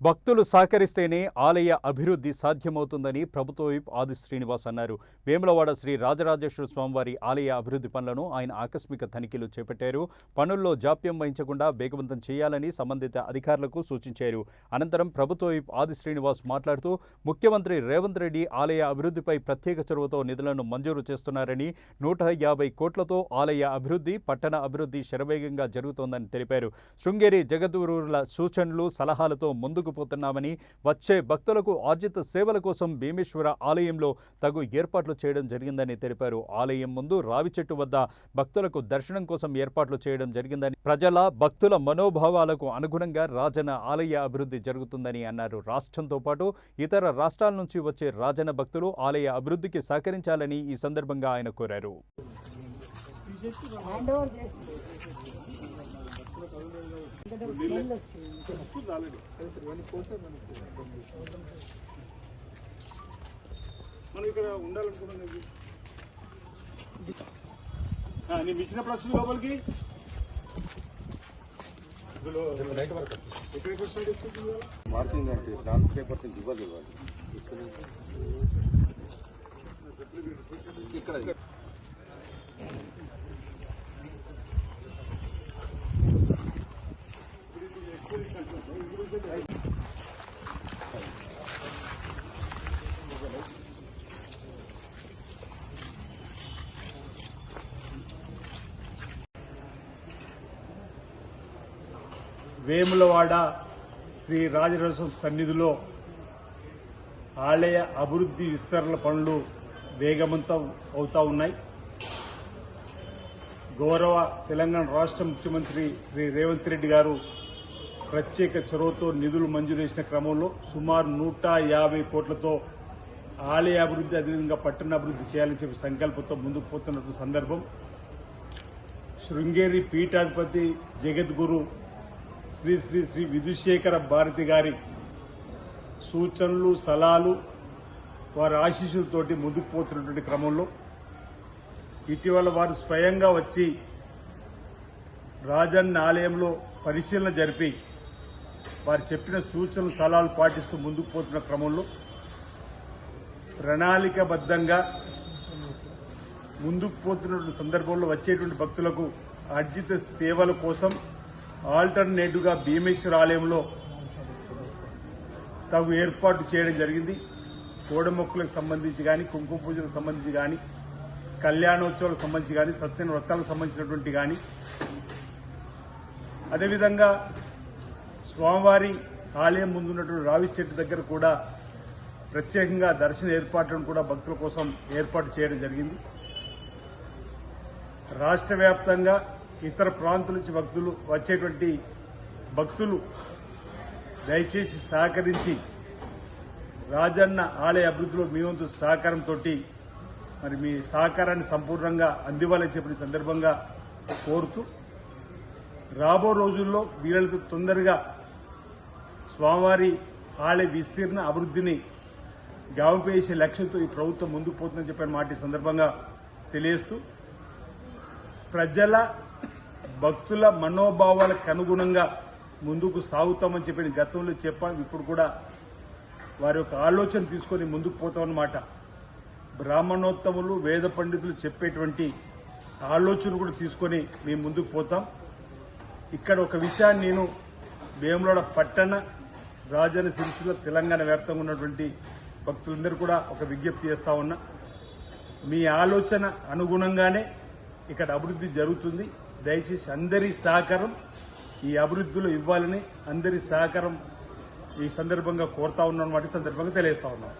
భక్తులు సహకరిస్తేనే ఆలయ అభివృద్ధి సాధ్యమవుతుందని ప్రభుత్వ విప్ ఆది శ్రీనివాస్ అన్నారు. వేములవాడ శ్రీ రాజరాజేశ్వర స్వామివారి ఆలయ అభివృద్ధి పనులను ఆయన ఆకస్మిక తనిఖీలు చేపట్టారు. పనుల్లో జాప్యం వహించకుండా వేగవంతం చేయాలని సంబంధిత అధికారులకు సూచించారు. అనంతరం ప్రభుత్వ విప్ ఆది శ్రీనివాస్ మాట్లాడుతూ ముఖ్యమంత్రి రేవంత్ రెడ్డి ఆలయ అభివృద్ధిపై ప్రత్యేక చొరవతో నిధులను మంజూరు చేస్తున్నారని, 150 కోట్లతో ఆలయ అభివృద్ధి, పట్టణ అభివృద్ధి శరవేగంగా జరుగుతోందని తెలిపారు. శృంగేరి జగద్గురువుల సూచనలు, సలహాలతో ముందుకు పోతున్నామని, వచ్చే భక్తులకు ఆర్జిత సేవల కోసం భీమేశ్వర ఆలయంలో తగు ఏర్పాట్లు చేయడం జరిగిందని తెలిపారు. ఆలయం ముందు రావి చెట్టు వద్ద భక్తులకు దర్శనం కోసం ఏర్పాట్లు చేయడం జరిగిందని, ప్రజల భక్తుల మనోభావాలకు అనుగుణంగా రాజన్న ఆలయ అభివృద్ధి జరుగుతుందని అన్నారు. రాష్ట్రంతో పాటు ఇతర రాష్ట్రాల నుంచి వచ్చే రాజన్న భక్తులు ఆలయ అభివృద్ధికి సహకరించాలని ఈ సందర్భంగా ఆయన కోరారు. మనం ఇక్కడ ఉండాలనుకున్నాను. నేను ఇచ్చినప్పుడు వస్తుంది లోపలికి. మార్కింగ్ అంటే దాని పేపర్స్ ఇవ్వాలి. ఇక్కడ వేములవాడ శ్రీ రాజరాజేశ్వర సన్నిధిలో ఆలయ అభివృద్ధి విస్తరణ పనులు వేగవంతం అవుతా ఉన్నాయి. గౌరవ తెలంగాణ రాష్ట్ర ముఖ్యమంత్రి శ్రీ రేవంత్ రెడ్డి గారు ప్రత్యేక చొరవతో నిధులు మంజూరు చేసిన క్రమంలో సుమారు 150 కోట్లతో ఆలయ అభివృద్ధి, అదేవిధంగా పట్టణ అభివృద్ధి చేయాలని చెప్పి సంకల్పంతో ముందుకు పోతున్న సందర్భం. శృంగేరి పీఠాధిపతి జగద్గురు శ్రీ శ్రీ శ్రీ విధుశేఖర భారతి గారి సూచనలు, సలహాలు, వారి ఆశీస్సులతోటి ముందుకు పోతున్నటువంటి క్రమంలో ఇటీవల వారు స్వయంగా వచ్చి రాజన్న ఆలయంలో పరిశీలన జరిపి వారు చెప్పిన సూచనలు, సలహాలు పాటిస్తూ ముందుకు పోతున్న క్రమంలో ప్రణాళికబద్ధంగా ముందుకు పోతున్నటువంటి సందర్భంలో వచ్చేటువంటి భక్తులకు అర్జిత సేవల కోసం ఆల్టర్నేటివ్గా భీమేశ్వర ఆలయంలో తగు ఏర్పాటు చేయడం జరిగింది. కోడమొక్కులకు సంబంధించి కానీ, కుంకుమ పూజలకు సంబంధించి కానీ, కళ్యాణోత్సవాలకు సంబంధించి కానీ, సత్యన వ్రతాలకు సంబంధించినటువంటి కానీ, అదేవిధంగా స్వామివారి ఆలయం ముందున్నటువంటి రావి చెట్టు దగ్గర కూడా ప్రత్యేకంగా దర్శన ఏర్పాట్లను కూడా భక్తుల కోసం ఏర్పాటు చేయడం జరిగింది. రాష్ట్ర వ్యాప్తంగా ఇతర ప్రాంతాల నుంచి భక్తులు వచ్చేటువంటి భక్తులు దయచేసి సహకరించి రాజన్న ఆలయ అభివృద్ధిలో మీ వంతు సహకారంతో మరి మీ సహకారాన్ని సంపూర్ణంగా అందివ్వాలని చెప్పిన సందర్భంగా కోరుతూ రాబో రోజుల్లో వీళ్ళతో తొందరగా స్వామివారి ఆలయ విస్తీర్ణ అభివృద్ధిని గావింపేసే లక్ష్యంతో ఈ ప్రభుత్వం ముందుకు పోతుందని చెప్పిన మాట ఈ సందర్భంగా తెలియజేస్తూ ప్రజల భక్తుల మనోభావాలకు అనుగుణంగా ముందుకు సాగుతామని చెప్పిన గతంలో చెప్పాం. ఇప్పుడు కూడా వారి యొక్క ఆలోచన తీసుకొని ముందుకు పోతామన్నమాట. బ్రాహ్మణోత్తములు, వేద పండితులు చెప్పేటువంటి ఆలోచన కూడా తీసుకొని మేము ముందుకు పోతాం. ఇక్కడ ఒక విషయాన్ని నేను వేములవాడ పట్టణ, రాజన్న సిరిసిల్ల, తెలంగాణ వ్యాప్తంగా ఉన్నటువంటి భక్తులందరూ కూడా ఒక విజ్ఞప్తి చేస్తా ఉన్నా. మీ ఆలోచన అనుగుణంగానే ఇక్కడ అభివృద్ధి జరుగుతుంది. దయచేసి అందరి సహకారం ఈ అభివృద్ధిలో ఇవ్వాలని అందరి సహకారం ఈ సందర్భంగా కోరుతా ఉన్నాం. సందర్భంగా తెలియజేస్తా ఉన్నాం.